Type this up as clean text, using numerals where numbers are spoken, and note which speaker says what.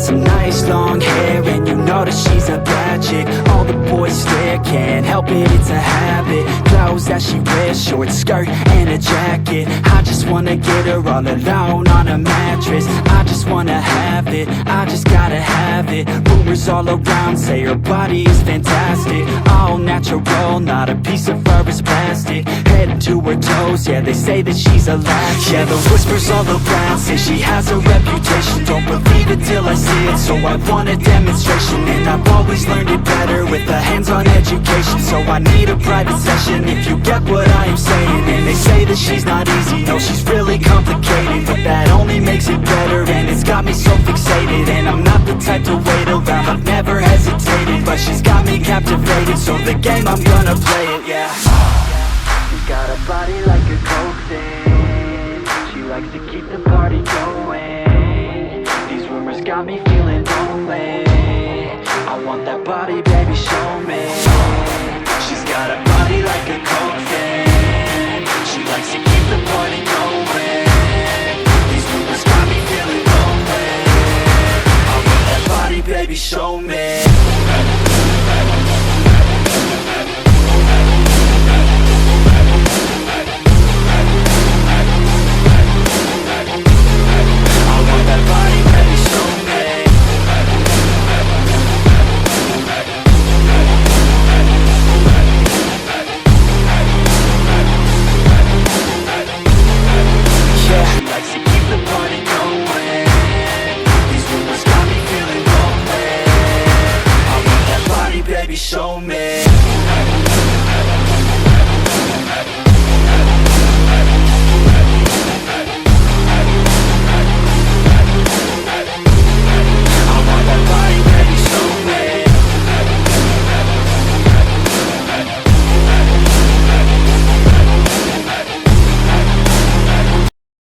Speaker 1: some nice long hair, and you know that she's a bad chick. All the boys stare, can't help it, it's a habit. Clothes that she wears, short skirt and a jacket. I just wanna get her all alone on a mattress. I just wanna have it, I just gotta have it. Rumors all around say her body is fantastic. All natural, not a piece of fur is plastic. Head to her toes, yeah, they say that she's a latch. Yeah, the whispers all around say she has a reputation. Don't believe it till I see it, so I want a demonstration. And I've always learned it better with a hands-on education. So I need a private session if you get what I am saying. And they say that she's not easy, no, she's really complicated. But that only makes it better, and it's got me so fixated. And I'm not the type to wait around, I've never hesitated. But she's got me captivated, so the game, I'm gonna play it, yeah. She's got a body like a coke thing. She likes to keep the party going. These rumors got me feeling lonely. I want that body, baby, show me. She's got a body like a coke thing. She likes to keep the party going. These rumors got me feeling lonely. I want that body, baby, show me. Show me.